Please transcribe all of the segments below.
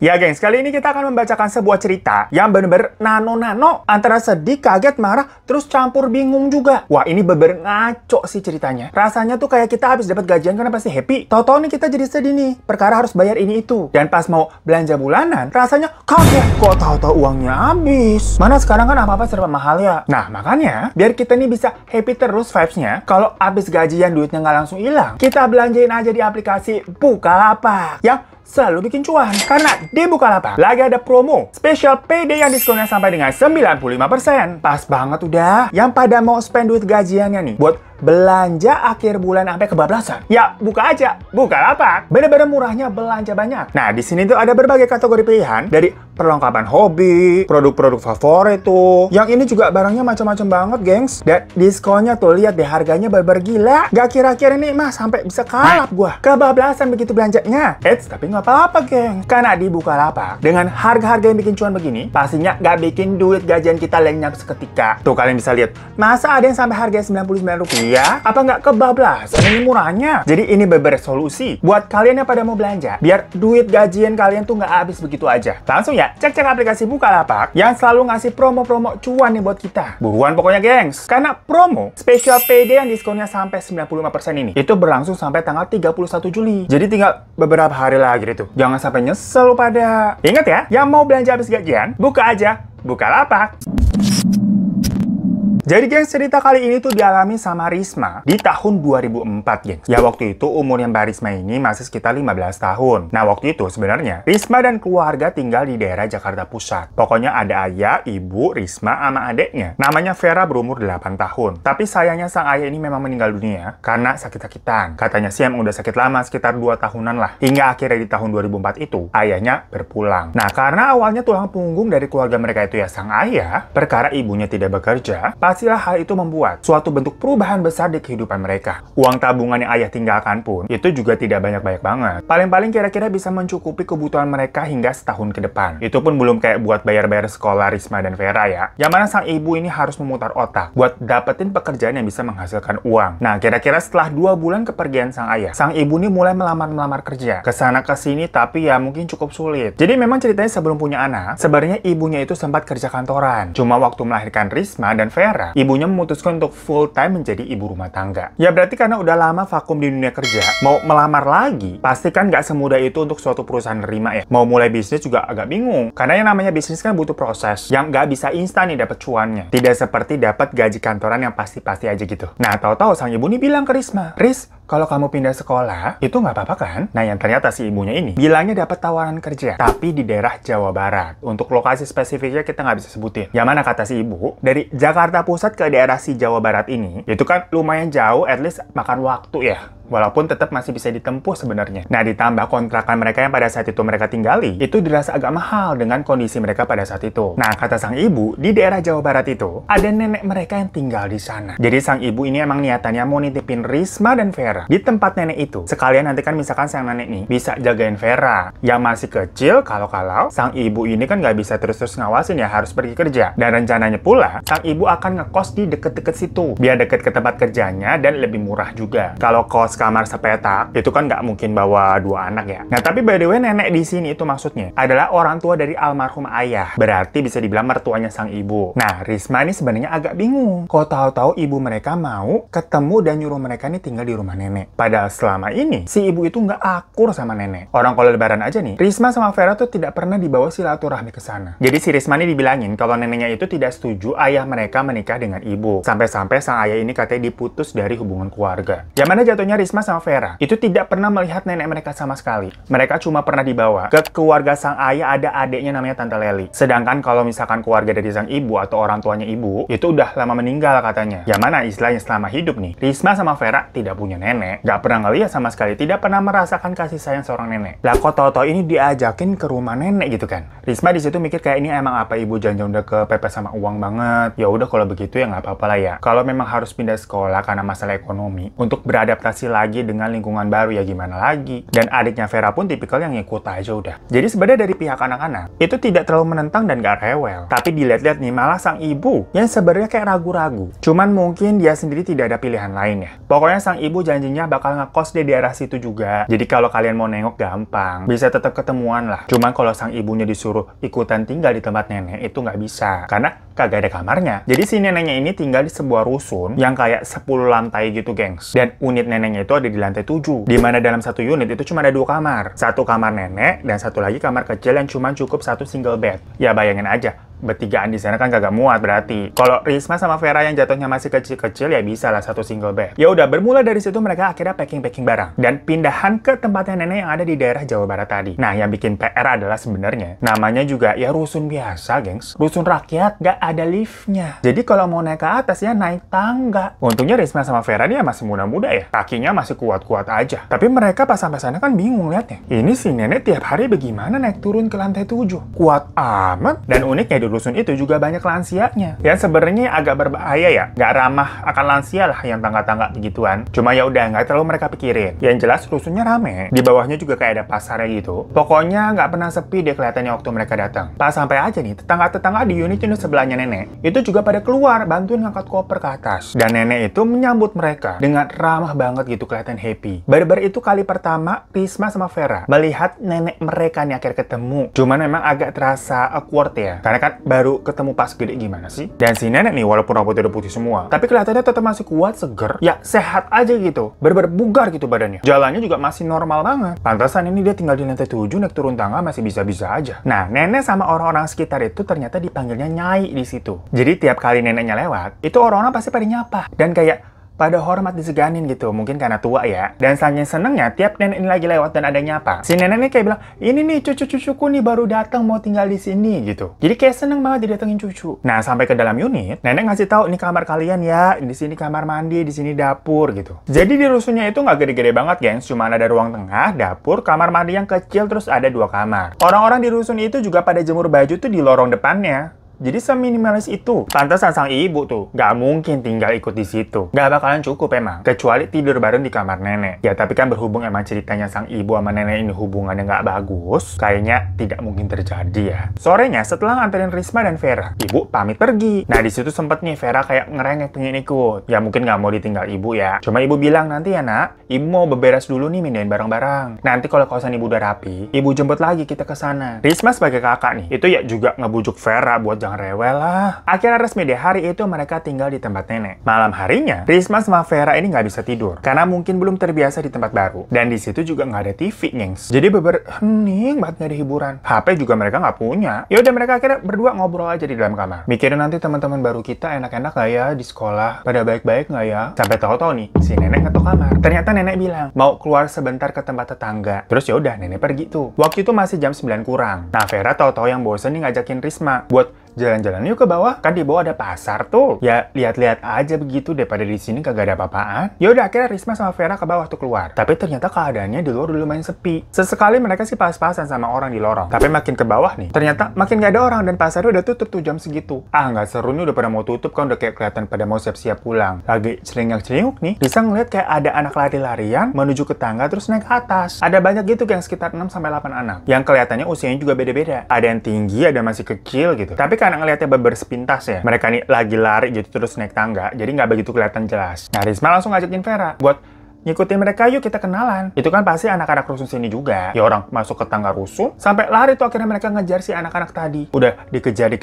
Ya gengs, kali ini kita akan membacakan sebuah cerita yang bener-bener nano-nano, antara sedih, kaget, marah, terus campur bingung juga. Wah, ini bener-bener ngaco sih ceritanya. Rasanya tuh kayak kita habis dapat gajian karena pasti happy. Tahu-tahu nih kita jadi sedih nih, perkara harus bayar ini itu. Dan pas mau belanja bulanan, rasanya kaget. Kok tahu-tahu uangnya habis? Mana sekarang kan apa-apa serba mahal ya. Nah, makanya biar kita nih bisa happy terus vibes-nya, kalau habis gajian duitnya nggak langsung hilang, kita belanjain aja di aplikasi Bukalapak yang selalu bikin cuan. Karena di Bukalapak lagi ada promo spesial PD yang diskonnya sampai dengan 95%. Pas banget udah. Yang pada mau spend duit gajiannya nih buat belanja akhir bulan sampai kebablasan, ya buka aja Bukalapak. Bener-bener murahnya, belanja banyak. Nah, di sini tuh ada berbagai kategori pilihan, dari perlengkapan hobi, produk-produk favorit tuh. Yang ini juga barangnya macam-macam banget, gengs. Dan diskonnya tuh lihat deh, harganya bener-bener gila. Gak kira-kira nih mah sampai bisa kalap gua. Kebablasan begitu belanjanya. Eits, tapi nggak apa-apa, geng. Karena di Bukalapak dengan harga-harga yang bikin cuan begini, pastinya nggak bikin duit gajian kita lenyap seketika. Tuh kalian bisa lihat, masa ada yang sampai harganya Rp99? Apa nggak kebablasan ini murahnya? Jadi ini beber solusi buat kalian yang pada mau belanja, biar duit gajian kalian tuh nggak habis begitu aja. Langsung ya, cek aplikasi Bukalapak yang selalu ngasih promo-promo cuan nih buat kita. Buruan pokoknya, gengs. Karena promo spesial PD yang diskonnya sampai 95% ini, itu berlangsung sampai tanggal 31 Juli. Jadi tinggal beberapa hari lagi gitu. Jangan sampai nyesel pada. Ingat ya, yang mau belanja habis gajian, buka aja Bukalapak. Jadi gengs, cerita kali ini tuh dialami sama Risma di tahun 2004, gengs. Ya waktu itu umurnya Mbak Risma ini masih sekitar 15 tahun. Nah waktu itu sebenarnya Risma dan keluarga tinggal di daerah Jakarta Pusat. Pokoknya ada ayah, ibu, Risma, sama adeknya. Namanya Vera, berumur 8 tahun. Tapi sayangnya sang ayah ini memang meninggal dunia karena sakit-sakitan. Katanya sih emang udah sakit lama, sekitar 2 tahunan lah. Hingga akhirnya di tahun 2004 itu ayahnya berpulang. Nah karena awalnya tulang punggung dari keluarga mereka itu ya sang ayah, perkara ibunya tidak bekerja, pastilah hal itu membuat suatu bentuk perubahan besar di kehidupan mereka. Uang tabungan yang ayah tinggalkan pun itu juga tidak banyak-banyak banget. Paling-paling kira-kira bisa mencukupi kebutuhan mereka hingga setahun ke depan. Itu pun belum kayak buat bayar-bayar sekolah Risma dan Vera ya. Yang mana sang ibu ini harus memutar otak buat dapetin pekerjaan yang bisa menghasilkan uang. Nah, kira-kira setelah 2 bulan kepergian sang ayah, sang ibu ini mulai melamar kerja. Kesana kesini tapi ya mungkin cukup sulit. Jadi memang ceritanya sebelum punya anak, sebenarnya ibunya itu sempat kerja kantoran. Cuma waktu melahirkan Risma dan Vera, ibunya memutuskan untuk full time menjadi ibu rumah tangga. Ya berarti karena udah lama vakum di dunia kerja, mau melamar lagi, pasti kan nggak semudah itu untuk suatu perusahaan nerima ya. Mau mulai bisnis juga agak bingung, karena yang namanya bisnis kan butuh proses, yang nggak bisa instan nih dapet cuannya. Tidak seperti dapat gaji kantoran yang pasti-pasti aja gitu. Nah tahu-tahu sang ibu nih bilang ke Risma, "Ris, kalau kamu pindah sekolah, itu nggak apa-apa kan?" Nah yang ternyata si ibunya ini bilangnya dapat tawaran kerja, tapi di daerah Jawa Barat. Untuk lokasi spesifiknya kita nggak bisa sebutin. Yang mana kata si ibu, dari Jakarta Pusat ke daerah si Jawa Barat ini, itu kan lumayan jauh, at least makan waktu ya. Walaupun tetap masih bisa ditempuh sebenarnya. Nah, ditambah kontrakan mereka yang pada saat itu mereka tinggali, itu dirasa agak mahal dengan kondisi mereka pada saat itu. Nah, kata sang ibu, di daerah Jawa Barat itu, ada nenek mereka yang tinggal di sana. Jadi sang ibu ini emang niatannya mau nitipin Risma dan Vera di tempat nenek itu. Sekalian nanti kan misalkan sang nenek nih bisa jagain Vera yang masih kecil, kalau sang ibu ini kan nggak bisa terus-terus ngawasin ya, harus pergi kerja. Dan rencananya pula, sang ibu akan ngekos di deket-deket situ, biar deket ke tempat kerjanya dan lebih murah juga. Kalau kos kamar sepetak, itu kan nggak mungkin bawa 2 anak ya. Nah, tapi by the way, nenek di sini itu maksudnya adalah orang tua dari almarhum ayah. Berarti bisa dibilang mertuanya sang ibu. Nah, Risma ini sebenarnya agak bingung. Kok tahu-tahu ibu mereka mau ketemu dan nyuruh mereka nih tinggal di rumah nenek. Padahal selama ini, si ibu itu nggak akur sama nenek. Orang kalau lebaran aja nih, Risma sama Vera tuh tidak pernah dibawa silaturahmi ke sana. Jadi si Risma ini dibilangin kalau neneknya itu tidak setuju ayah mereka menikah dengan ibu. Sampai-sampai sang ayah ini katanya diputus dari hubungan keluarga. Yang mana jatuhnya Risma sama Vera itu tidak pernah melihat nenek mereka sama sekali. Mereka cuma pernah dibawa ke keluarga sang ayah, ada adiknya namanya Tante Leli. Sedangkan kalau misalkan keluarga dari sang ibu atau orang tuanya ibu, itu udah lama meninggal katanya. Yang mana istilahnya selama hidup nih, Risma sama Vera tidak punya nenek. Gak pernah ngeliat sama sekali, tidak pernah merasakan kasih sayang seorang nenek. Lah kok tau-tau ini diajakin ke rumah nenek gitu kan. Risma di situ mikir kayak ini emang apa ibu jangan udah kepepet sama uang banget. Ya udah kalau begitu ya nggak apa-apa lah ya. Kalau memang harus pindah sekolah karena masalah ekonomi, untuk beradaptasi lagi dengan lingkungan baru, ya gimana lagi. Dan adiknya Vera pun tipikal yang ngikut aja udah. Jadi sebenarnya dari pihak anak-anak itu tidak terlalu menentang dan gak rewel. Tapi dilihat-lihat nih, malah sang ibu yang sebenarnya kayak ragu-ragu. Cuman mungkin dia sendiri tidak ada pilihan lain ya. Pokoknya sang ibu janjinya bakal ngekos di daerah situ juga. Jadi kalau kalian mau nengok gampang, bisa tetap ketemuan lah. Cuman kalau sang ibunya disuruh ikutan tinggal di tempat nenek itu nggak bisa. Karena kagak ada kamarnya. Jadi si neneknya ini tinggal di sebuah rusun yang kayak 10 lantai gitu, gengs. Dan unit neneknya itu ada di lantai 7. Dimana dalam satu unit itu cuma ada 2 kamar. Satu kamar nenek dan satu lagi kamar kecil yang cuma cukup satu single bed. Ya bayangin aja, bertigaan di sana kan kagak muat berarti. Kalau Risma sama Vera yang jatuhnya masih kecil-kecil ya bisa lah satu single bed. Ya udah, bermula dari situ mereka akhirnya packing barang dan pindahan ke tempatnya nenek yang ada di daerah Jawa Barat tadi. Nah, yang bikin PR adalah sebenarnya namanya juga ya rusun biasa, gengs. Rusun rakyat, nggak ada liftnya. Jadi kalau mau naik ke atas ya naik tangga. Untungnya Risma sama Vera dia masih muda-muda ya, kakinya masih kuat-kuat aja. Tapi mereka pas sampai sana kan bingung liatnya. Ini si nenek tiap hari bagaimana naik turun ke lantai 7? Kuat amat. Dan uniknya di rusun itu juga banyak lansianya. Yang sebenarnya agak berbahaya ya, nggak ramah akan lansia lah yang tangga-tangga begituan. Cuma ya udah nggak terlalu mereka pikirin. Yang jelas rusunnya rame. Di bawahnya juga kayak ada pasarnya gitu. Pokoknya nggak pernah sepi deh kelihatannya waktu mereka datang. Pas sampai aja nih, tetangga-tetangga di unit sebelahnya nenek itu juga pada keluar bantuin ngangkat koper ke atas. Dan nenek itu menyambut mereka dengan ramah banget gitu, kelihatan happy. Baru-baru itu kali pertama Risma sama Vera melihat nenek mereka nih akhirnya ketemu. Cuman memang agak terasa awkward ya, karena kan baru ketemu pas gede gimana sih. Dan si nenek nih walaupun rambutnya udah putih semua, tapi kelihatannya tetap masih kuat, seger, ya sehat aja gitu, bener-bener bugar gitu badannya. Jalannya juga masih normal banget. Pantesan ini dia tinggal di lantai 7, naik turun tangga masih bisa-bisa aja. Nah, nenek sama orang-orang sekitar itu ternyata dipanggilnya Nyai di situ. Jadi tiap kali neneknya lewat, itu orang-orang pasti pada nyapa dan kayak pada hormat diseganin gitu, mungkin karena tua ya. Dan saking senengnya tiap nenek ini lagi lewat dan ada nyapa, si nenek ini kayak bilang, ini nih cucu-cucuku nih baru datang mau tinggal di sini gitu. Jadi kayak seneng banget didatengin cucu. Nah, sampai ke dalam unit, nenek ngasih tahu ini kamar kalian ya, di sini kamar mandi, di sini dapur gitu. Jadi di rusunnya itu nggak gede-gede banget, gengs, cuma ada ruang tengah, dapur, kamar mandi yang kecil, terus ada 2 kamar. Orang-orang di rusun itu juga pada jemur baju tuh di lorong depannya. Jadi seminimalis itu. Pantesan sang ibu tuh nggak mungkin tinggal ikut di situ. Nggak bakalan cukup emang. Kecuali tidur bareng di kamar nenek. Ya tapi kan berhubung emang ceritanya sang ibu sama nenek ini hubungannya nggak bagus, kayaknya tidak mungkin terjadi ya. Sorenya setelah nganterin Risma dan Vera, ibu pamit pergi. Nah di situ sempet nih Vera kayak ngerengek pengen ikut. Ya mungkin nggak mau ditinggal ibu ya. Cuma ibu bilang nanti ya nak, ibu mau beberes dulu nih mindahin barang-barang. Nanti kalau kosan ibu udah rapi, ibu jemput lagi kita ke sana. Risma sebagai kakak nih, itu ya juga ngebujuk Vera buat jangan rewel lah. Akhirnya resmi deh, hari itu mereka tinggal di tempat nenek. Malam harinya, Risma sama Vera ini nggak bisa tidur karena mungkin belum terbiasa di tempat baru. Dan di situ juga nggak ada TV, gengs. Jadi hening banget nggak ada hiburan. HP juga mereka nggak punya. Ya udah mereka akhirnya berdua ngobrol aja di dalam kamar. Mikirin nanti teman-teman baru kita enak-enak nggak ya di sekolah, pada baik-baik nggak ya. Sampai tahu-tahu nih, si nenek ngetok kamar. Ternyata nenek bilang mau keluar sebentar ke tempat tetangga. Terus ya udah nenek pergi tuh. Waktu itu masih jam 9 kurang. Nah Vera tahu-tahu yang bosen nih ngajakin Risma buat jalan-jalan yuk ke bawah, kan di bawah ada pasar tuh. Ya lihat-lihat aja begitu daripada di sini kagak ada apa-apaan. Ya udah akhirnya Risma sama Vera ke bawah tuh keluar. Tapi ternyata keadaannya di luar udah lumayan sepi. Sesekali mereka sih pas-pasan sama orang di lorong. Tapi makin ke bawah nih, ternyata makin gak ada orang dan pasarnya udah tutup tuh jam segitu. Ah nggak seru nih, udah pada mau tutup kan, udah kayak kelihatan pada mau siap-siap pulang. Lagi celingak-celinguk nih, bisa ngeliat kayak ada anak lari-larian menuju ke tangga terus naik ke atas. Ada banyak gitu yang sekitar 6-8 anak. Yang kelihatannya usianya juga beda-beda. Ada yang tinggi, ada yang masih kecil gitu. Tapi karena ngeliatnya bersepintas ya, mereka nih lagi lari gitu terus naik tangga, jadi nggak begitu kelihatan jelas. Nah Risma langsung ngajakin Vera buat ngikutin mereka, yuk kita kenalan. Itu kan pasti anak-anak rusun sini juga. Ya orang masuk ke tangga rusun, sampai lari tuh akhirnya mereka ngejar si anak-anak tadi. Udah dikejar,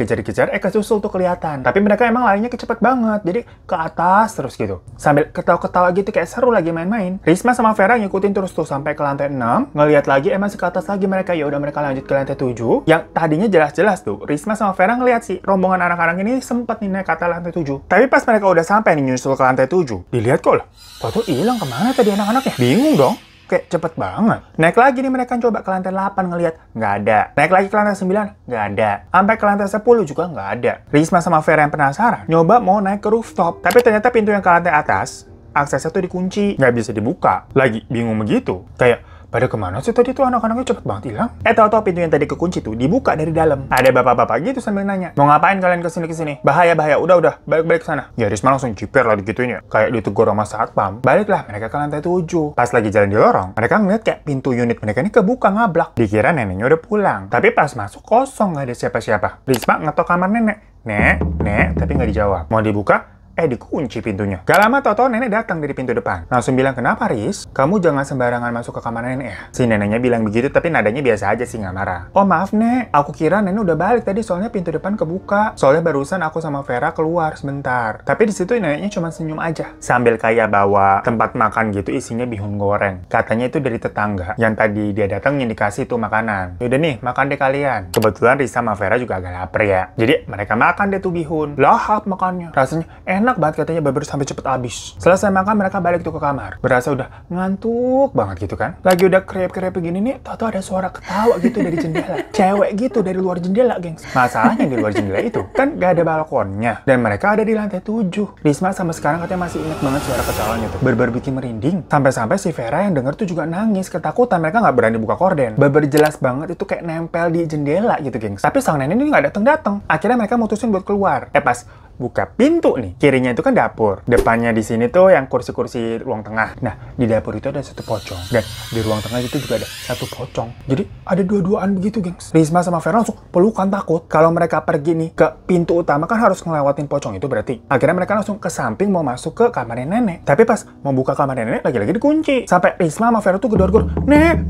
kesusul tuh kelihatan. Tapi mereka emang larinya kecepet banget, jadi ke atas terus gitu. Sambil ketawa-ketawa gitu kayak seru lagi main-main. Risma sama Vera ngikutin terus tuh sampai ke lantai 6, ngelihat lagi emang ke atas lagi mereka. Ya udah mereka lanjut ke lantai 7. Yang tadinya jelas-jelas tuh, Risma sama Vera ngelihat sih rombongan anak-anak ini sempet nih naik ke atas lantai 7. Tapi pas mereka udah sampai nih nyusul ke lantai 7, dilihat kok lah, kok tuh hilang kemana tadi anak-anaknya? Bingung dong. Kayak cepet banget. Naik lagi nih mereka coba ke lantai 8 ngeliat, nggak ada. Naik lagi ke lantai 9, nggak ada. Sampai ke lantai 10 juga nggak ada. Risma sama Vera yang penasaran, nyoba mau naik ke rooftop. Tapi ternyata pintu yang ke lantai atas, aksesnya tuh dikunci, nggak bisa dibuka. Lagi bingung begitu. Kayak, pada kemana sih tadi tuh anak-anaknya cepet banget hilang? Tahu-tahu pintu yang tadi kekunci tuh dibuka dari dalam. Ada bapak-bapak gitu sambil nanya, mau ngapain kalian kesini-kesini? Bahaya, udah, balik-balik sana. Ya Risma langsung ciper lah digituin ya, kayak ditegur sama satpam. Baliklah mereka ke lantai 7. Pas lagi jalan di lorong, mereka ngeliat kayak pintu unit mereka ini kebuka ngablak. Dikira neneknya udah pulang, tapi pas masuk kosong, nggak ada siapa-siapa. Risma ngetok kamar nenek, nek, tapi nggak dijawab. Mau dibuka? Dikunci pintunya. Gak lama tau-tau nenek datang dari pintu depan. Langsung bilang, kenapa Riz? Kamu jangan sembarangan masuk ke kamar nenek ya? Si neneknya bilang begitu, tapi nadanya biasa aja sih, nggak marah. Oh maaf nek, aku kira nenek udah balik tadi soalnya pintu depan kebuka. Soalnya barusan aku sama Vera keluar sebentar. Tapi di situ neneknya cuma senyum aja. Sambil kayak bawa tempat makan gitu isinya bihun goreng. Katanya itu dari tetangga yang tadi dia datang yang dikasih tuh makanan. Yaudah nih, makan deh kalian. Kebetulan Riz sama Vera juga agak lapar ya. Jadi mereka makan deh tuh bihun. Lahap makannya. Rasanya enak banget katanya, beber sampai cepet habis. Selesai makan mereka balik tuh ke kamar. Berasa udah ngantuk banget gitu kan. Lagi udah krep-krep begini nih, tau-tau ada suara ketawa gitu dari jendela. Cewek gitu dari luar jendela, gengs. Masalahnya di luar jendela itu kan gak ada balkonnya. Dan mereka ada di lantai 7. Risma sama sekarang katanya masih ingat banget suara ketawanya tuh. Berber bikin merinding. Sampai-sampai si Vera yang denger tuh juga nangis. Ketakutan, mereka gak berani buka korden. Berber jelas banget itu kayak nempel di jendela gitu, gengs. Tapi sang nenek ini gak datang-datang. Akhirnya mereka mutusin buat keluar. Pas buka pintu nih, kirinya itu kan dapur. Depannya di sini tuh yang kursi-kursi ruang tengah. Nah, di dapur itu ada satu pocong. Dan di ruang tengah itu juga ada satu pocong. Jadi ada dua-duaan begitu, gengs. Risma sama Vera langsung pelukan takut. Kalau mereka pergi nih ke pintu utama kan harus ngelewatin pocong itu berarti. Akhirnya mereka langsung ke samping mau masuk ke kamarnya nenek. Tapi pas mau buka kamarnya nenek, lagi-lagi dikunci. Sampai Risma sama Vera tuh gedor-gedor, nek,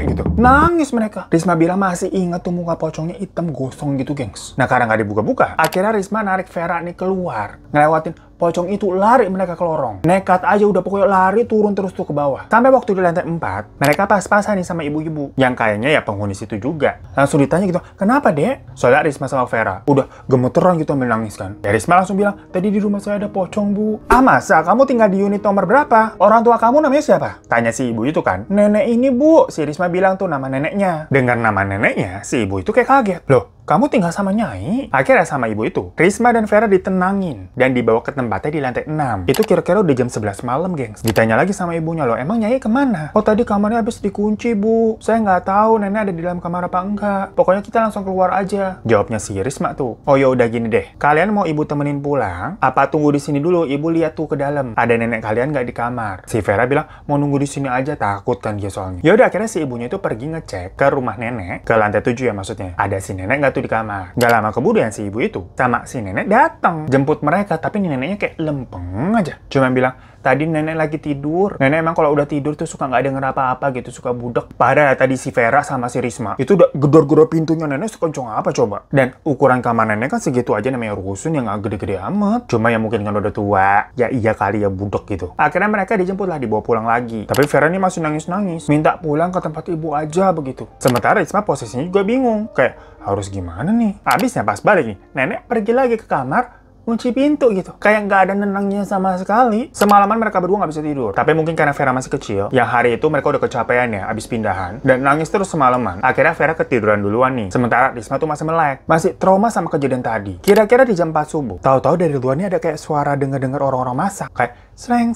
gitu. Nangis mereka. Risma bilang masih ingat tuh muka pocongnya hitam gosong gitu, gengs. Nah, karena nggak dibuka-buka, akhirnya Risma narik Vera nih keluar, ngelewatin pocong itu, lari mereka ke lorong. Nekat aja udah, pokoknya lari turun terus tuh ke bawah. Sampai waktu di lantai 4, mereka pas-pasan nih sama ibu-ibu yang kayaknya ya penghuni situ juga. Langsung ditanya gitu, kenapa dek? Soalnya Risma sama Vera udah gemeteran gitu ambil nangis kan. Ya Risma langsung bilang, tadi di rumah saya ada pocong bu. Ah masa? Kamu tinggal di unit nomor berapa? Orang tua kamu namanya siapa? Tanya si ibu itu kan. Nenek ini bu. Si Risma bilang tuh nama neneknya. Dengar nama neneknya, si ibu itu kayak kaget. Loh, kamu tinggal sama Nyai? Akhirnya sama ibu itu, Risma dan Vera ditenangin dan dibawa ke tempatnya di lantai 6. Itu kira-kira udah jam 11 malam, gengs. Ditanya lagi sama ibunya, loh emang Nyai kemana? Oh tadi kamarnya habis dikunci, bu. Saya nggak tahu nenek ada di dalam kamar apa enggak. Pokoknya kita langsung keluar aja. Jawabnya si Risma tuh. Oh ya udah gini deh. Kalian mau ibu temenin pulang? Apa tunggu di sini dulu? Ibu lihat tuh ke dalam. Ada nenek kalian nggak di kamar? Si Vera bilang mau nunggu di sini aja, takut kan dia soalnya. Ya udah akhirnya si ibunya itu pergi ngecek ke rumah nenek, ke lantai 7 ya maksudnya. Ada si nenek nggak tuh di kamar. Gak lama kemudian si ibu itu sama si nenek datang jemput mereka, tapi neneknya kayak lempeng aja. Cuma bilang, tadi nenek lagi tidur. Nenek emang kalau udah tidur tuh suka nggak denger apa-apa gitu, suka budek. Padahal tadi si Vera sama si Risma itu udah gedor-gedor pintunya nenek sekencang apa coba. Dan ukuran kamar nenek kan segitu aja, namanya rusun yang nggak gede-gede amat. Cuma ya mungkin kan udah tua, ya iya kali ya budek gitu. Akhirnya mereka dijemput lah, dibawa pulang lagi. Tapi Vera ini masih nangis-nangis, minta pulang ke tempat ibu aja begitu. Sementara Risma posisinya juga bingung, kayak harus gimana nih? Habisnya pas balik nih, nenek pergi lagi ke kamar, kunci pintu gitu. Kayak nggak ada nenangnya sama sekali. Semalaman mereka berdua nggak bisa tidur. Tapi mungkin karena Vera masih kecil, yang hari itu mereka udah kecapean ya, abis pindahan, dan nangis terus semalaman. Akhirnya Vera ketiduran duluan nih. Sementara Risma tuh masih melek. Masih trauma sama kejadian tadi. Kira-kira di jam 4 subuh, tahu-tahu dari luar nih ada kayak suara denger-denger orang-orang masak. Kayak sreng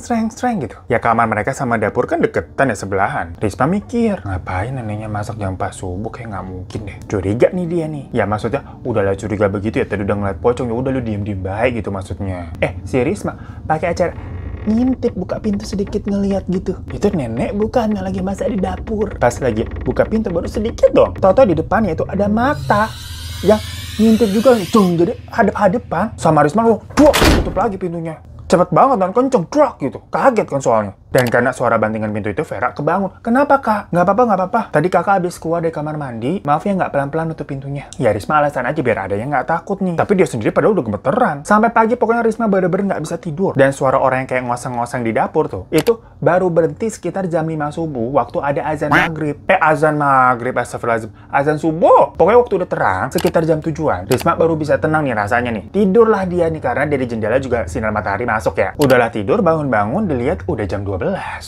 gitu. Ya kamar mereka sama dapur kan deketan ya, sebelahan. Risma mikir, ngapain neneknya masak jam 4 subuh? Kayak nggak mungkin deh. Curiga nih dia nih. Ya maksudnya, udahlah curiga begitu ya, tadi udah ngeliat pocong, ya udah lu diem-diem baik gitu maksudnya. Si Risma pakai acara ngintip, buka pintu sedikit ngeliat gitu. Itu nenek bukan yang lagi masak di dapur. Pas lagi buka pintu baru sedikit dong, tahu-tahu di depannya itu ada mata yang ngintip juga, jadi hadap-hadapan sama Risma. Tutup lagi pintunya. Cepet banget dan kenceng, gitu. Kaget kan soalnya. Dan karena suara bantingan pintu itu, Vera kebangun. Kenapa kak? Nggak apa-apa. Tadi kakak habis keluar dari kamar mandi. Maaf ya nggak pelan-pelan nutup pintunya. Ya Risma alasan aja biar ada yang nggak takut nih. Tapi dia sendiri padahal udah gemeteran. Sampai pagi pokoknya Risma bener-bener nggak bisa tidur. Dan suara orang yang kayak ngoseng-ngoseng di dapur tuh, itu baru berhenti sekitar jam 5 subuh waktu ada azan maghrib. Astagfirullahaladzim. Azan subuh. Pokoknya waktu udah terang, sekitar jam 7-an, Risma baru bisa tenang nih rasanya nih. Tidurlah dia nih, karena dari jendela juga sinar matahari masuk ya. Udahlah tidur, bangun-bangun dilihat udah jam 12.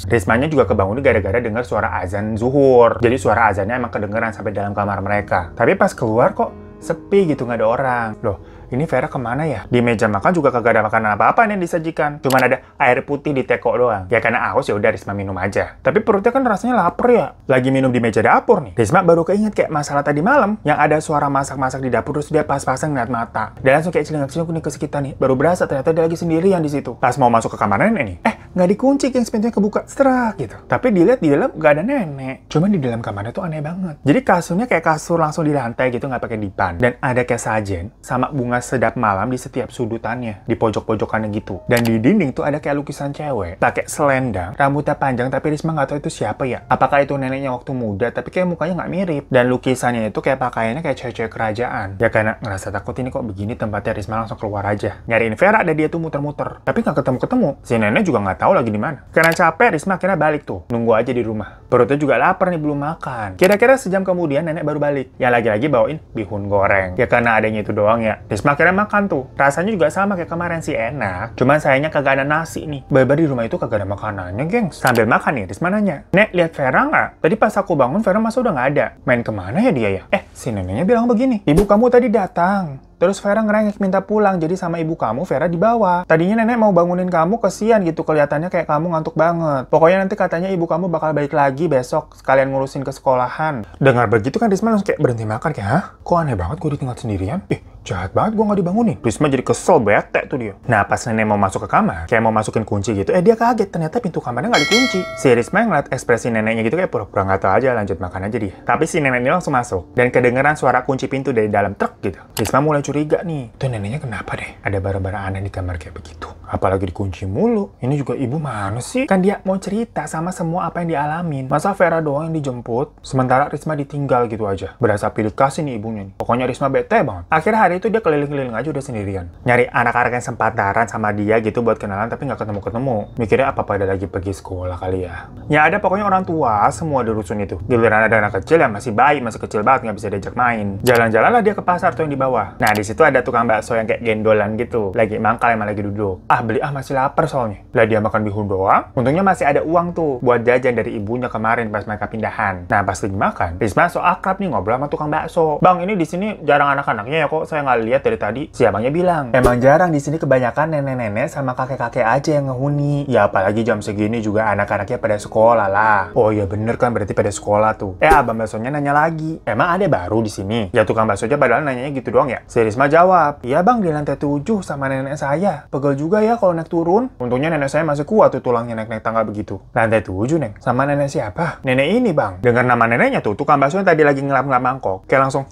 Rismanya juga kebangun gara-gara dengar suara azan zuhur. Jadi suara azannya emang kedengeran sampai dalam kamar mereka. Tapi pas keluar kok sepi gitu, nggak ada orang. Loh, ini Vera kemana ya? Di meja makan juga kagak ada makanan apa-apa yang disajikan. Cuman ada air putih di teko doang. Ya karena haus ya udah Risma minum aja. Tapi perutnya kan rasanya lapar ya. Lagi minum di meja dapur nih. Risma baru keinget kayak masalah tadi malam yang ada suara masak-masak di dapur terus dia pas-pasan ngeliat mata. Dan langsung kayak celingak-celinguk nih ke sekitar nih. Baru berasa ternyata dia lagi sendirian di situ. Pas mau masuk ke kamar nenek nih. Nggak dikunci, gengs, pintunya kebuka, serak gitu. Tapi dilihat di dalam nggak ada nenek. Cuman di dalam kamarnya tuh aneh banget. Jadi kasurnya kayak kasur langsung di lantai gitu, nggak pakai dipan. Dan ada kayak sajen sama bunga sedap malam di setiap sudutannya, di pojok-pojokannya gitu. Dan di dinding tuh ada kayak lukisan cewek, pakai selendang, rambutnya panjang, tapi Risma nggak tahu itu siapa ya. Apakah itu neneknya waktu muda, tapi kayak mukanya nggak mirip. Dan lukisannya itu kayak pakaiannya kayak cewek-cewek kerajaan. Ya karena ngerasa takut ini kok begini tempatnya, Risma langsung keluar aja. Nyariin Vera, ada dia tuh muter-muter. Tapi nggak ketemu-ketemu. Si nenek juga nggak tahu lagi di mana. Karena capek, Risma akhirnya balik tuh. Nunggu aja di rumah. Perutnya juga lapar nih, belum makan. Kira-kira sejam kemudian nenek baru balik. Ya lagi-lagi bawain bihun goreng. Ya karena adanya itu doang ya. Risma akhirnya makan tuh. Rasanya juga sama kayak kemarin sih, enak. Cuman sayangnya kagak ada nasi nih. Babar di rumah itu kagak ada makanannya, gengs. Sambil makan nih, Risma nanya, "Nek, lihat Vera nggak? Tadi pas aku bangun, Vera masa udah nggak ada. Main kemana ya dia ya?" Si neneknya bilang begini, "Ibu kamu tadi datang. Terus Vera ngerengek minta pulang, jadi sama ibu kamu Vera dibawa. Tadinya nenek mau bangunin kamu, kesian gitu, kelihatannya kayak kamu ngantuk banget. Pokoknya nanti katanya ibu kamu bakal balik lagi besok, sekalian ngurusin ke sekolahan." Dengar begitu kan Risma langsung kayak berhenti makan, kayak, "Hah? Kok aneh banget gue ditinggal sendirian? Jahat banget gue nggak dibangunin." Risma jadi kesel, bete tuh dia. Nah pas nenek mau masuk ke kamar, kayak mau masukin kunci gitu, dia kaget, ternyata pintu kamarnya nggak dikunci. Si Risma ngeliat ekspresi neneknya gitu kayak pura-pura nggak tahu aja, lanjut makan aja dia. Tapi si nenek ini langsung masuk, dan kedengeran suara kunci pintu dari dalam truk gitu. Risma mulai curiga nih, tuh neneknya kenapa deh? Ada barang-barang aneh di kamar kayak begitu. Apalagi dikunci mulu. Ini juga ibu mana sih? Kan dia mau cerita sama semua apa yang dialamin. Masa Vera doang yang dijemput, sementara Risma ditinggal gitu aja. Berasa pilih kasih nih ibunya nih. Pokoknya Risma bete banget. Akhirnya hari itu dia keliling-keliling aja udah sendirian. Nyari anak-anak yang sepantaran sama dia gitu buat kenalan, tapi nggak ketemu-ketemu. Mikirnya apa pada lagi pergi sekolah kali ya. Ya ada pokoknya orang tua semua di rusun itu. Giliran ada anak kecil yang masih bayi, masih kecil banget, nggak bisa diajak main. Jalan-jalan lah dia ke pasar tuh yang di bawah. Nah di situ ada tukang bakso yang kayak gendolan gitu. Lagi mangkal emang lagi duduk. Beli masih lapar soalnya. Lah dia makan bihun doang. Untungnya masih ada uang tuh buat jajan dari ibunya kemarin pas mereka pindahan. Nah pas lagi makan, Risma so akrab nih ngobrol sama tukang bakso. "Bang, ini di sini jarang anak-anaknya ya, kok saya nggak lihat dari tadi." Si abangnya bilang, "Emang jarang di sini, kebanyakan nenek-nenek sama kakek-kakek aja yang ngehuni. Ya apalagi jam segini juga anak-anaknya pada sekolah lah." "Oh iya bener kan, berarti pada sekolah tuh." Abang baksonya nanya lagi, "Emang ada baru di sini?" Ya tukang baksonya padahal nanyanya gitu doang ya. Si Risma jawab, "Iya bang, di lantai 7 sama nenek saya. Pegel juga ya kalau naik turun." Untungnya nenek saya masih kuat tuh tulangnya naik-naik tangga begitu. "Lantai 7 Neng? Sama nenek siapa?" "Nenek ini bang." Dengar nama neneknya tuh, tukang bakso yang tadi lagi ngelap-ngelap mangkok, kayak langsung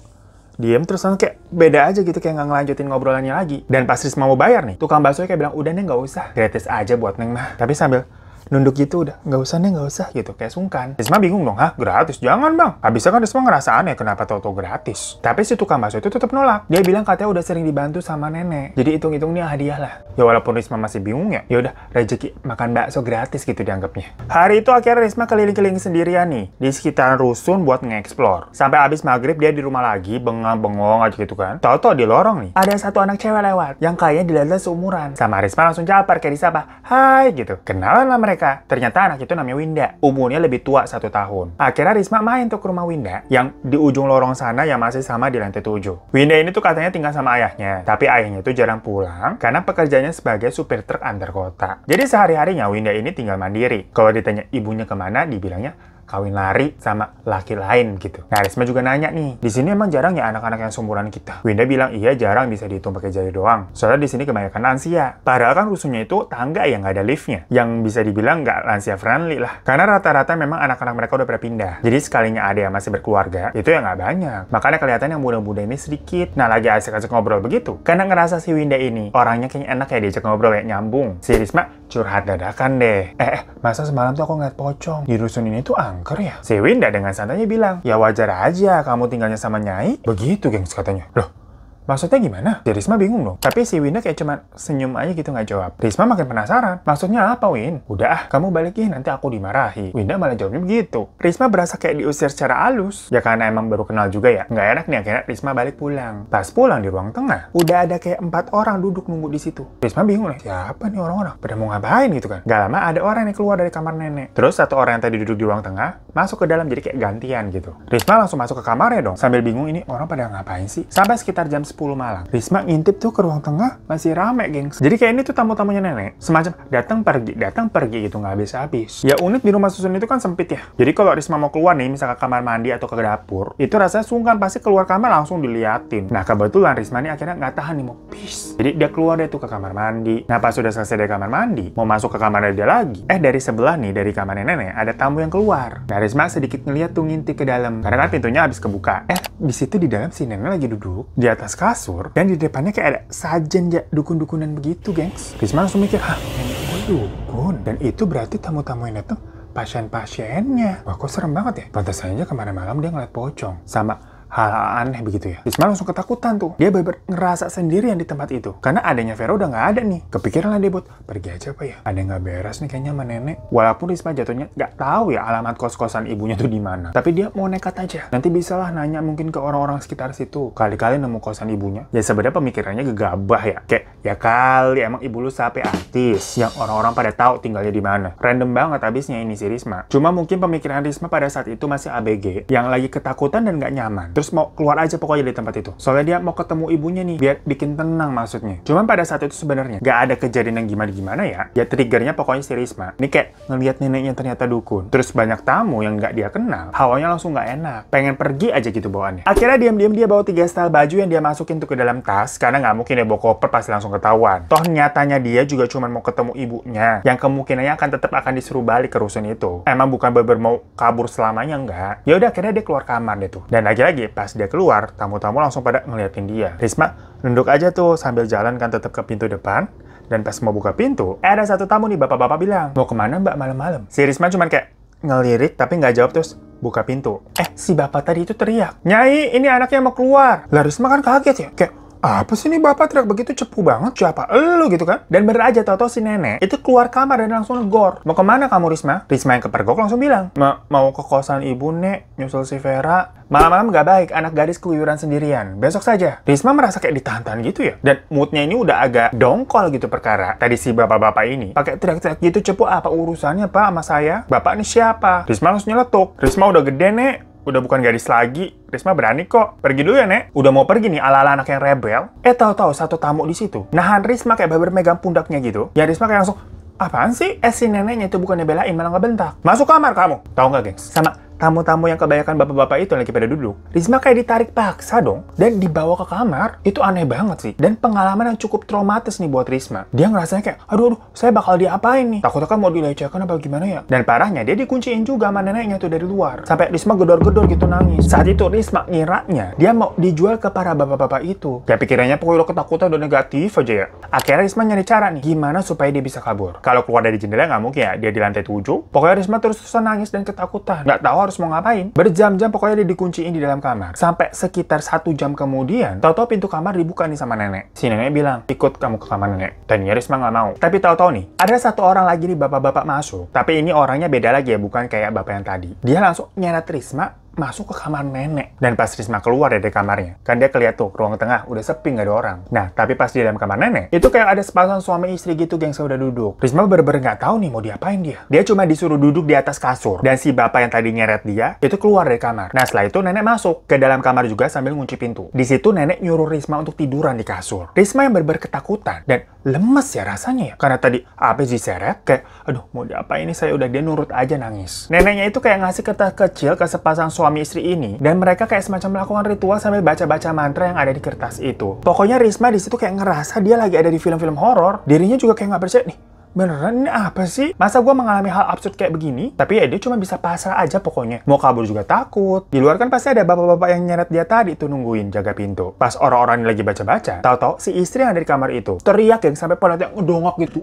diem, terus langsung kayak beda aja gitu, kayak nggak ngelanjutin ngobrolannya lagi. Dan pas Risma mau bayar nih, tukang bakso kayak bilang, "Udah Neng, nggak usah, gratis aja buat Neng mah." Tapi sambil nunduk gitu, "Udah, nggak usah Neng, nggak usah," gitu, kayak sungkan. Risma bingung dong, "Hah, gratis? Jangan bang." Habisnya kan Risma ngerasa aneh, kenapa tau-tau gratis. Tapi si tukang bakso itu tetap nolak. Dia bilang katanya udah sering dibantu sama nenek, jadi hitung-hitung nih hadiah lah. Ya walaupun Risma masih bingung ya udah rezeki makan bakso gratis gitu dianggapnya. Hari itu akhirnya Risma keliling-keliling sendirian nih di sekitaran rusun buat nge-explore. Sampai abis maghrib dia di rumah lagi, bengong-bengong aja gitu kan. Tahu-tahu di lorong nih ada satu anak cewek lewat yang kayaknya dilihat seumuran. Sama Risma langsung capar kayak disapa, "Hai," gitu. Kenalan lah mereka. Ternyata anak itu namanya Winda. Umurnya lebih tua 1 tahun. Akhirnya Risma main tuh ke rumah Winda yang di ujung lorong sana yang masih sama di lantai 7. Winda ini tuh katanya tinggal sama ayahnya. Tapi ayahnya itu jarang pulang karena pekerjaannya sebagai supir truk antar kota. Jadi sehari-harinya Winda ini tinggal mandiri. Kalau ditanya ibunya kemana, dibilangnya kawin lari sama laki lain gitu. Nah, Risma juga nanya nih, "Di sini emang jarang ya anak-anak yang seumuran kita?" Winda bilang, "Iya, jarang, bisa dihitung pakai jari doang. Soalnya di sini kebanyakan lansia." Padahal kan rusunnya itu tangga yang nggak ada liftnya, yang bisa dibilang nggak lansia friendly lah. Karena rata-rata memang anak-anak mereka udah pada pindah. Jadi sekalinya ada yang masih berkeluarga, itu ya nggak banyak. Makanya kelihatan yang muda-muda ini sedikit. Nah, lagi asik-asik ngobrol begitu. Karena ngerasa si Winda ini orangnya kayaknya enak ya diajak ngobrol, kayak nyambung. Si Risma curhat dadakan deh. Masa semalam tuh aku ngeliat pocong di rusun ini tuh angker ya?" Si Winda dengan santainya bilang, "Ya wajar aja kamu tinggalnya sama Nyai." Begitu gengs katanya. Loh, maksudnya gimana? Ya Risma bingung dong. Tapi si Winda kayak cuma senyum aja gitu, nggak jawab. Risma makin penasaran. "Maksudnya apa, Win?" "Udah kamu balikin, nanti aku dimarahi." Winda malah jawabnya begitu. Risma berasa kayak diusir secara halus. Ya karena emang baru kenal juga ya. Nggak enak nih, akhirnya Risma balik pulang. Pas pulang di ruang tengah, udah ada kayak 4 orang duduk nunggu di situ. Risma bingung nih, siapa nih orang-orang? Pada mau ngapain gitu kan? Gak lama ada orang yang keluar dari kamar nenek. Terus satu orang yang tadi duduk di ruang tengah masuk ke dalam, jadi kayak gantian gitu. Risma langsung masuk ke kamarnya dong. Sambil bingung, ini orang pada ngapain sih? Sampai sekitar jam 10 malam. Risma ngintip tuh ke ruang tengah, masih rame, gengs. Jadi kayak ini tuh tamu-tamunya nenek. Semacam datang pergi gitu, nggak habis-habis. Ya unik di rumah susun itu kan sempit ya. Jadi kalau Risma mau keluar nih, misal ke kamar mandi atau ke dapur, itu rasanya sungkan, pasti keluar kamar langsung diliatin. Nah kebetulan Risma nih akhirnya nggak tahan nih, mau pis. Jadi dia keluar deh tuh ke kamar mandi. Nah pas sudah selesai dari kamar mandi, mau masuk ke kamar dia lagi. Dari sebelah nih, dari kamar nenek, ada tamu yang keluar. Nah Risma sedikit ngeliat tuh ngintip ke dalam. Karena kan pintunya habis kebuka. Di situ di dalam si nenek lagi duduk di atas kasur dan di depannya kayak ada sajen ya, dukun-dukunan begitu, gengs. Risma langsung mikir, nenek gue dukun. Dan itu berarti tamu-tamu yang datang pasien-pasiennya. Wah, kok serem banget ya? Pantas aja kemarin malam dia ngeliat pocong sama hal aneh begitu ya. Risma langsung ketakutan tuh. Dia bener-bener ngerasa sendirian di tempat itu. Karena adanya Vero udah nggak ada nih. Kepikiran lah dia buat pergi aja apa ya. Ada nggak beres nih kayaknya sama nenek. Walaupun Risma jatuhnya nggak tahu ya alamat kos-kosan ibunya tuh di mana. Tapi dia mau nekat aja. Nanti bisalah nanya mungkin ke orang-orang sekitar situ. Kali-kali nemu kosan ibunya. Ya sebenarnya pemikirannya gegabah ya. Kayak ya kali emang ibu lu sampai artis yang orang-orang pada tahu tinggalnya di mana. Random banget abisnya ini si Risma. Cuma mungkin pemikiran Risma pada saat itu masih ABG, yang lagi ketakutan dan nggak nyaman. Terus mau keluar aja pokoknya dari tempat itu. Soalnya dia mau ketemu ibunya nih, biar bikin tenang maksudnya. Cuman pada saat itu sebenarnya nggak ada kejadian yang gimana-gimana ya. Ya triggernya pokoknya si Risma. Ini kayak ngelihat neneknya ternyata dukun. Terus banyak tamu yang nggak dia kenal. Hawanya langsung nggak enak. Pengen pergi aja gitu bawaannya. Akhirnya diam-diam dia bawa 3 style baju yang dia masukin tuh ke dalam tas. Karena nggak mungkin dia bawa koper pasti langsung ketahuan. Toh nyatanya dia juga cuma mau ketemu ibunya. Yang kemungkinannya akan disuruh balik ke rusun itu. Emang bukan bener mau kabur selamanya, enggak. Ya udah akhirnya dia keluar kamar deh tuh. Dan lagi-lagi pas dia keluar, tamu-tamu langsung pada ngeliatin dia. Risma nunduk aja tuh sambil jalan kan tetap ke pintu depan. Dan pas mau buka pintu, ada satu tamu nih, bapak-bapak bilang, mau kemana mbak malam-malam? Si Risma cuman kayak ngelirik tapi nggak jawab, terus buka pintu. Si bapak tadi itu teriak, Nyai ini anaknya mau keluar. Lah Risma kan kaget ya, kayak apa sih nih bapak teriak begitu, cepu banget, siapa elu gitu kan? Dan bener aja tau-tau si nenek itu keluar kamar dan langsung negor. Mau kemana kamu Risma? Risma yang kepergok langsung bilang, mau ke kosan ibu nek, nyusul si Vera. Malam-malam gak baik, anak gadis keluyuran sendirian. Besok saja. Risma merasa kayak ditahan-tahan gitu ya. Dan moodnya ini udah agak dongkol gitu perkara. Tadi si bapak-bapak ini pakai teriak-teriak gitu, cepu apa urusannya pak sama saya? Bapak ini siapa? Risma langsung nyeletuk. Risma udah gede nek. Udah bukan gadis lagi. Risma berani kok. Pergi dulu ya, Nek. Udah mau pergi nih ala-ala anak yang rebel. Tahu-tahu satu tamu di situ nahan Risma kayak bener megang pundaknya gitu. Ya Risma kayak langsung, apaan sih? Si neneknya itu bukannya belain, malah ngebentak. Masuk kamar kamu. Tahu nggak, gengs? Sama tamu-tamu yang kebanyakan bapak-bapak itu yang lagi pada duduk. Risma kayak ditarik paksa dong. Dan dibawa ke kamar. Itu aneh banget sih. Dan pengalaman yang cukup traumatis nih buat Risma. Dia ngerasanya kayak, aduh, saya bakal diapain nih? Takutnya kan mau dilecehkan apa gimana ya? Dan parahnya, dia dikunciin juga sama neneknya tuh dari luar. Sampai Risma gedor-gedor gitu nangis. Saat itu Risma ngiranya dia mau dijual ke para bapak-bapak itu. Ya pikirannya pokoknya lo ketakutan udah negatif aja ya. Akhirnya Risma nyari cara nih, gimana supaya dia bisa kabur. Kalau keluar dari jendela nggak mungkin ya, dia di lantai 7. Pokoknya Risma terus-terusan nangis dan ketakutan. Nggak tahu harus mau ngapain. Berjam-jam pokoknya dia dikunciin di dalam kamar. Sampai sekitar 1 jam kemudian, tahu-tahu pintu kamar dibuka nih sama nenek. Si nenek bilang, ikut kamu ke kamar nenek. Tadinya Risma nggak mau. Tapi tahu-tahu nih, ada satu orang lagi nih bapak-bapak masuk. Tapi ini orangnya beda lagi ya, bukan kayak bapak yang tadi. Dia langsung nyeret Risma masuk ke kamar nenek. Dan pas Risma keluar dari kamarnya, kan dia kelihatan tuh ruang tengah udah sepi, nggak ada orang. Nah, tapi pas di dalam kamar nenek, itu kayak ada sepasang suami istri gitu geng, udah duduk. Risma bener-bener nggak tahu nih mau diapain dia. Dia cuma disuruh duduk di atas kasur. Dan si bapak yang tadi nyeret dia, itu keluar dari kamar. Nah, setelah itu nenek masuk ke dalam kamar juga sambil ngunci pintu. Di situ nenek nyuruh Risma untuk tiduran di kasur. Risma yang bener-bener ketakutan dan lemes ya rasanya ya. Karena tadi habis diseret, kayak, aduh mau diapain ini saya, udah dia nurut aja nangis. Neneknya itu kayak ngasih kertas kecil ke sepasang suami istri ini, dan mereka kayak semacam melakukan ritual sambil baca-baca mantra yang ada di kertas itu. Pokoknya Risma di situ kayak ngerasa dia lagi ada di film-film horor. Dirinya juga kayak nggak percaya nih. Beneran ini apa sih? Masa gue mengalami hal absurd kayak begini? Tapi ya dia cuma bisa pasrah aja pokoknya. Mau kabur juga takut. Di luar kan pasti ada bapak-bapak yang nyeret dia tadi tuh nungguin jaga pintu. Pas orang-orang lagi baca-baca, tahu-tahu si istri yang ada di kamar itu teriak yang sampai pelatnya ngedongak gitu.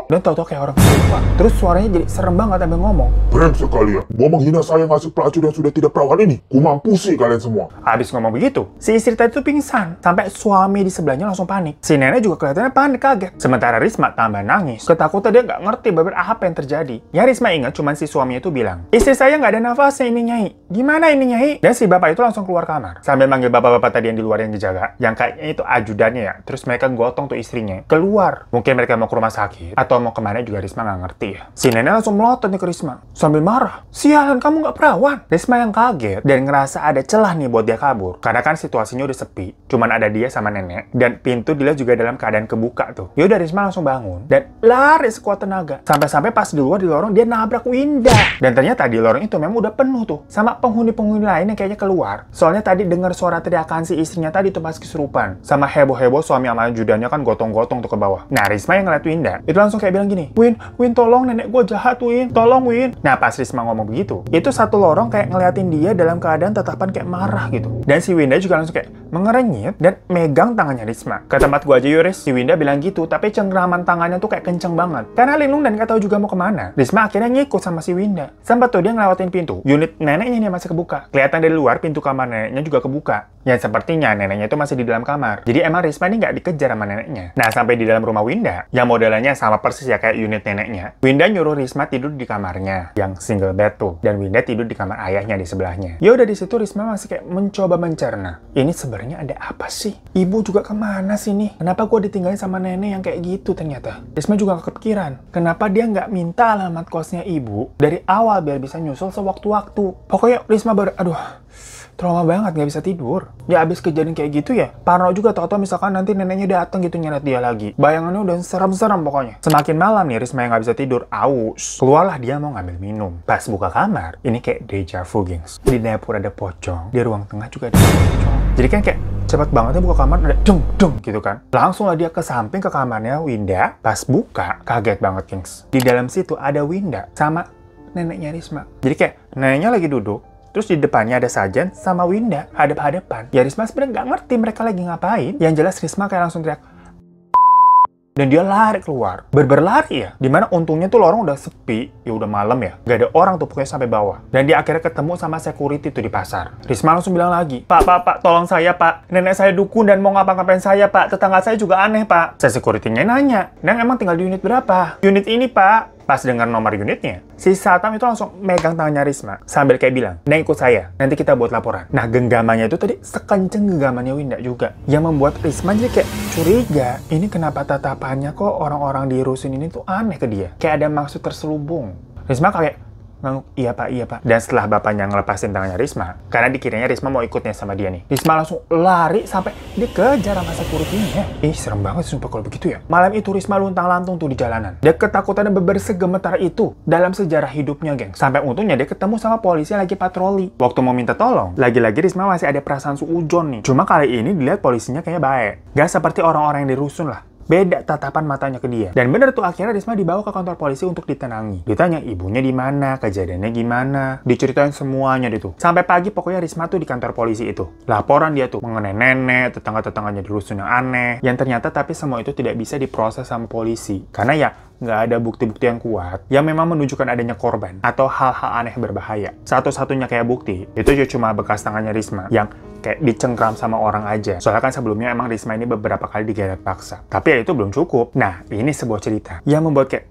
Dan tahu-tahu kayak orang tua. Terus suaranya jadi serem banget sambil ngomong, brengsek kalian, mau menghina saya ngasih pelacur yang sudah tidak perawan ini. Ku mampusi kalian semua. Habis ngomong begitu, si istri tadi tuh pingsan. Sampai suami di sebelahnya langsung panik. Si nenek juga kelihatannya panik, kaget. Sementara Risma tambah nangis. Ketakutan, dia nggak ngerti beberapa apa yang terjadi. Ya Risma ingat cuman si suaminya itu bilang, istri saya nggak ada nafasnya ini Nyai. Gimana ini Nyai? Dan si bapak itu langsung keluar kamar. Sambil manggil bapak-bapak tadi yang di luar yang dijaga. Yang kayaknya itu ajudannya ya. Terus mereka gotong tuh istrinya keluar. Mungkin mereka mau ke rumah sakit. Atau mau kemana juga Risma nggak ngerti ya. Si nenek langsung melotot nih ke Risma sambil marah. Sialan, kamu nggak perawan. Risma yang kaget dan ngerasa ada celah nih buat dia kabur. Karena kan situasinya udah sepi. Cuman ada dia sama nenek. Dan pintu dilihat juga dalam keadaan kebuka tuh. Yaudah Risma langsung bangun dan lari sekuat tenaga. Sampai-sampai pas di luar di lorong dia nabrak Winda. Dan ternyata di lorong itu memang udah penuh tuh sama penghuni-penghuni lain yang kayaknya keluar. Soalnya tadi dengar suara teriakan si istrinya tadi tuh pas kesurupan. Sama heboh-heboh suami sama ajudannya kan gotong-gotong tuh ke bawah. Nah Risma yang ngeliat Winda itu langsung kayak bilang gini, Win tolong, nenek gue jahat Win, tolong Win. Nah pas Risma ngomong begitu, itu satu lorong kayak ngeliatin dia dalam keadaan tatapan kayak marah gitu. Dan si Winda juga langsung kayak mengerenyit dan megang tangannya Risma. Ke tempat gue aja Yuris, si Winda bilang gitu, tapi cengkraman tangannya tuh kayak kenceng banget. Karena linglung dan gak tahu juga mau kemana. Risma akhirnya ngikut sama si Winda. Sampai tuh dia ngelewatin pintu. Unit neneknya nih masih kebuka. Kelihatan dari luar pintu kamar neneknya juga kebuka. Ya sepertinya neneknya itu masih di dalam kamar. Jadi emang Risma ini nggak dikejar sama neneknya. Nah sampai di dalam rumah Winda, yang modelannya sama persis ya kayak unit neneknya. Winda nyuruh Risma tidur di kamarnya, yang single bed tuh. Dan Winda tidur di kamar ayahnya di sebelahnya. Ya udah di situ Risma masih kayak mencoba mencerna. Ini sebenarnya ada apa sih? Ibu juga kemana sih nih? Kenapa gue ditinggalin sama nenek yang kayak gitu ternyata? Risma juga gak kepikiran. Kenapa dia nggak minta alamat kosnya ibu dari awal biar bisa nyusul sewaktu-waktu? Pokoknya Risma trauma banget, nggak bisa tidur. Ya abis kejadian kayak gitu ya, parno juga tau-tau misalkan nanti neneknya datang gitu nyeret dia lagi. Bayangannya udah serem-serem pokoknya. Semakin malam nih Risma yang nggak bisa tidur, aus. Keluarlah dia mau ngambil minum. Pas buka kamar, ini kayak deja vu, gengs. Di dapur ada pocong, di ruang tengah juga ada pocong. Jadi kan kayak cepet banget ya buka kamar, ada dung gitu kan. Langsung lah dia ke samping ke kamarnya Winda. Pas buka, kaget banget, gengs. Di dalam situ ada Winda sama neneknya Risma. Jadi kayak neneknya lagi duduk, terus di depannya ada Sajan sama Winda hadap-hadapan. Ya Risma sebenarnya nggak ngerti mereka lagi ngapain. Yang jelas Risma kayak langsung teriak. Dan dia lari keluar. Berlari ya. Dimana untungnya tuh lorong udah sepi. Ya udah malam ya. Gak ada orang tuh pokoknya sampai bawah. Dan dia akhirnya ketemu sama security tuh di pasar. Risma langsung bilang lagi. Pak, tolong saya Pak. Nenek saya dukun dan mau ngapa-ngapain saya Pak. Tetangga saya juga aneh Pak. Security-nya nanya. Neng emang tinggal di unit berapa? Unit ini Pak. Pas dengar nomor unitnya, si Satam itu langsung megang tangannya Risma sambil kayak bilang, Neng ikut saya, nanti kita buat laporan. Nah genggamannya itu tadi sekenceng genggamannya Winda juga, yang membuat Risma jadi kayak curiga, ini kenapa tatapannya kok orang-orang di rusun ini tuh aneh ke dia, kayak ada maksud terselubung. Risma kayak ngangguk, iya pak. Dan setelah bapaknya ngelepasin tangannya Risma, karena dikiranya Risma mau ikutnya sama dia nih, Risma langsung lari sampai dikejar sama security-nya. Serem banget sumpah kalau begitu ya. Malam itu Risma luntang-lantung tuh di jalanan. Dia ketakutan dan bersegemetar itu dalam sejarah hidupnya, geng. Sampai untungnya dia ketemu sama polisi yang lagi patroli. Waktu mau minta tolong, lagi-lagi Risma masih ada perasaan suujon nih. Cuma kali ini dilihat polisinya kayaknya baik. Gak seperti orang-orang yang di rusun lah. Beda tatapan matanya ke dia. Dan bener tuh akhirnya Risma dibawa ke kantor polisi untuk ditenangi. Ditanya ibunya di mana, kejadiannya gimana, diceritain semuanya deh tuh. Sampai pagi pokoknya Risma tuh di kantor polisi itu. Laporan dia tuh mengenai nenek, tetangga-tetangganya di rusun yang aneh. Yang ternyata tapi semua itu tidak bisa diproses sama polisi. Karena ya nggak ada bukti-bukti yang kuat yang memang menunjukkan adanya korban atau hal-hal aneh berbahaya. Satu-satunya kayak bukti itu cuma bekas tangannya Risma yang kayak dicengkram sama orang aja. Soalnya kan sebelumnya emang Risma ini beberapa kali digeret paksa. Tapi ya itu belum cukup. Nah, ini sebuah cerita yang membuat kayak,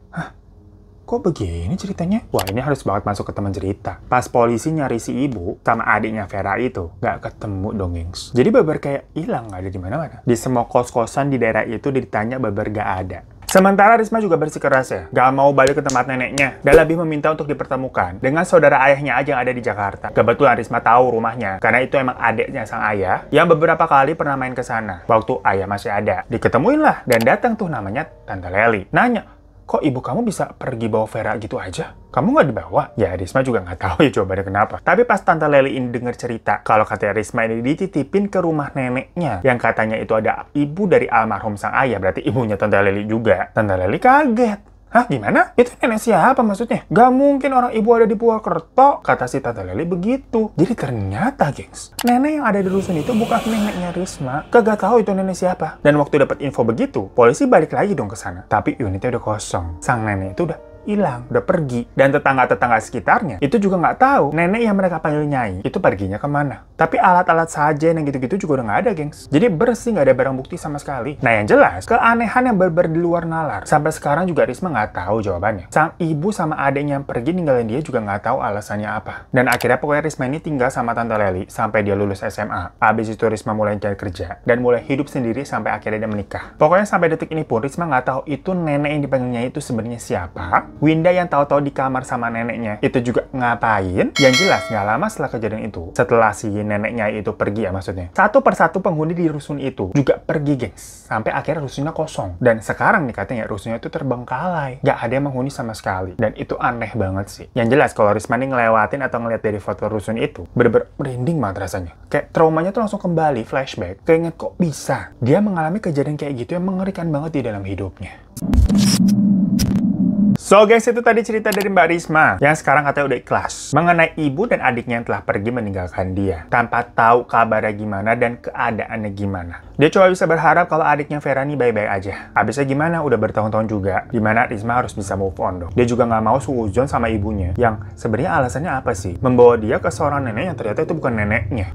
kok begini ceritanya? Wah, ini harus banget masuk ke teman cerita. Pas polisi nyari si ibu sama adiknya Vera itu, nggak ketemu dong, gengs. Jadi Babar kayak hilang, nggak ada di mana-mana. Di semua kos-kosan di daerah itu ditanya Babar nggak ada. Sementara Risma juga bersikeras ya, gak mau balik ke tempat neneknya, dan lebih meminta untuk dipertemukan dengan saudara ayahnya aja yang ada di Jakarta. Kebetulan Risma tahu rumahnya, karena itu emang adiknya sang ayah, yang beberapa kali pernah main ke sana, waktu ayah masih ada. Diketemuin lah, dan datang tuh namanya Tante Leli. Nanya, kok ibu kamu bisa pergi bawa Vera gitu aja? Kamu nggak dibawa? Ya, Risma juga nggak tahu ya jawabannya kenapa. Tapi pas Tante Leli ini denger cerita, kalau katanya Risma ini dititipin ke rumah neneknya, yang katanya itu ada ibu dari almarhum sang ayah, berarti ibunya Tante Leli juga. Tante Leli kaget. Hah, gimana? Itu nenek siapa maksudnya? Gak mungkin orang ibu ada di Purwokerto, kata si Tante Leli begitu. Jadi ternyata, gengs, nenek yang ada di rusun itu bukan neneknya Risma. Kagak tahu itu nenek siapa. Dan waktu dapat info begitu, polisi balik lagi dong ke sana. Tapi unitnya udah kosong. Sang nenek itu udah hilang, udah pergi. Dan tetangga-tetangga sekitarnya itu juga nggak tahu nenek yang mereka panggil Nyai itu perginya kemana. Tapi alat-alat sajen yang gitu-gitu juga udah nggak ada, gengs. Jadi bersih, nggak ada barang bukti sama sekali. Nah, yang jelas, keanehan yang bener-bener di luar nalar. Sampai sekarang juga Risma nggak tahu jawabannya. Sang ibu sama adiknya yang pergi ninggalin dia juga nggak tahu alasannya apa. Dan akhirnya pokoknya Risma ini tinggal sama Tante Leli sampai dia lulus SMA. Habis itu Risma mulai cari kerja dan mulai hidup sendiri sampai akhirnya dia menikah. Pokoknya sampai detik ini pun Risma nggak tahu itu nenek yang dipanggilnya itu sebenarnya siapa. Winda yang tahu-tahu di kamar sama neneknya itu juga ngapain. Yang jelas nggak lama setelah kejadian itu, setelah si neneknya itu pergi ya maksudnya, satu persatu penghuni di rusun itu juga pergi, gengs. Sampai akhirnya rusunnya kosong. Dan sekarang nih katanya rusunnya itu terbengkalai. Nggak ada yang menghuni sama sekali. Dan itu aneh banget sih. Yang jelas kalau Risma nih ngelewatin atau ngeliat dari foto rusun itu, bener-bener merinding banget rasanya. Kayak traumanya tuh langsung kembali, flashback. Keinget kok bisa dia mengalami kejadian kayak gitu yang mengerikan banget di dalam hidupnya. So guys, itu tadi cerita dari Mbak Risma yang sekarang katanya udah ikhlas mengenai ibu dan adiknya yang telah pergi meninggalkan dia tanpa tahu kabarnya gimana dan keadaannya gimana. Dia cuma bisa berharap kalau adiknya Vera nih baik-baik aja. Abisnya gimana? Udah bertahun-tahun juga dimana Risma harus bisa move on dong. Dia juga nggak mau suuzon sama ibunya yang sebenarnya alasannya apa sih? Membawa dia ke seorang nenek yang ternyata itu bukan neneknya.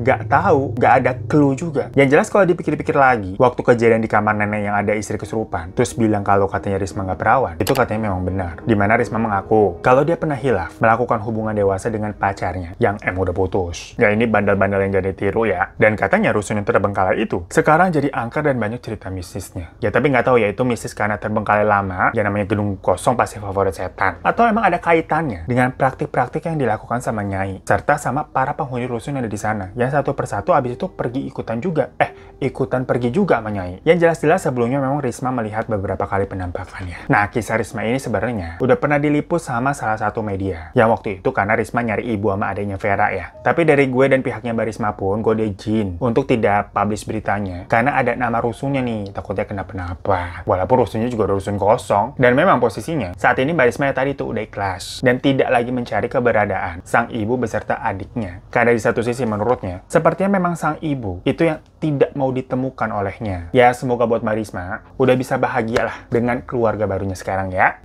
Gak tahu, gak ada clue juga. Yang jelas kalau dipikir-pikir lagi, waktu kejadian di kamar nenek yang ada istri kesurupan, terus bilang kalau katanya Risma gak perawan, itu katanya memang benar. Dimana Risma mengaku kalau dia pernah hilaf melakukan hubungan dewasa dengan pacarnya yang udah putus. Ya ini bandel-bandel yang jadi tiru ya. Dan katanya rusun yang terbengkalai itu sekarang jadi angker dan banyak cerita mistisnya. Ya tapi nggak tahu ya itu mistis karena terbengkalai lama, yang namanya gedung kosong pasti favorit setan, atau emang ada kaitannya dengan praktik-praktik yang dilakukan sama Nyai serta sama para penghuni rusun yang ada di sana. Yang satu persatu abis itu pergi ikutan juga. Ikutan pergi juga sama Nyai. Yang jelas-jelas sebelumnya memang Risma melihat beberapa kali penampakannya. Nah, kisah Risma ini sebenarnya udah pernah diliput sama salah satu media. Yang waktu itu karena Risma nyari ibu sama adiknya Vera ya. Tapi dari gue dan pihaknya Mbak Risma pun gue izin untuk tidak publish beritanya. Karena ada nama rusunnya nih, takutnya kenapa-napa. Walaupun rusunnya juga udah rusun kosong. Dan memang posisinya saat ini Mbak Risma tadi tuh udah ikhlas dan tidak lagi mencari keberadaan sang ibu beserta adiknya. Karena di satu sisi menurutnya sepertinya memang sang ibu itu yang tidak mau ditemukan olehnya. Ya semoga buat Mbak Risma udah bisa bahagia lah dengan keluarga barunya sekarang ya.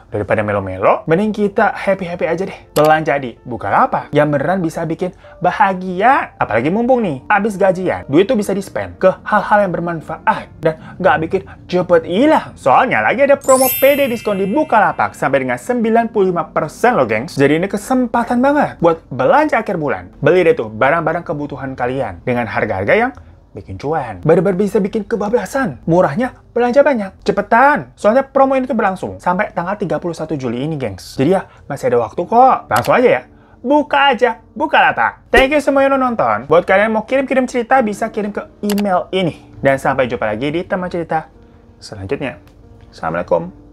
Daripada melo-melo, mending kita happy-happy aja deh. Belanja di Bukalapak yang beneran bisa bikin bahagia. Apalagi mumpung nih, abis gajian, duit tuh bisa di-spend ke hal-hal yang bermanfaat dan nggak bikin cepet hilang. Soalnya lagi ada promo PD diskon di Bukalapak sampai dengan 95% loh, gengs. Jadi ini kesempatan banget buat belanja akhir bulan. Beli deh tuh barang-barang kebutuhan kalian dengan harga-harga yang bikin cuan. Bener-bener bisa bikin kebablasan. Murahnya, belanja banyak. Cepetan. Soalnya promo ini tuh berlangsung sampai tanggal 31 Juli ini, gengs. Jadi ya, masih ada waktu kok. Langsung aja ya. Buka aja Bukalapak. Thank you semua yang udah nonton. Buat kalian yang mau kirim-kirim cerita, bisa kirim ke email ini. Dan sampai jumpa lagi di teman cerita selanjutnya. Assalamualaikum.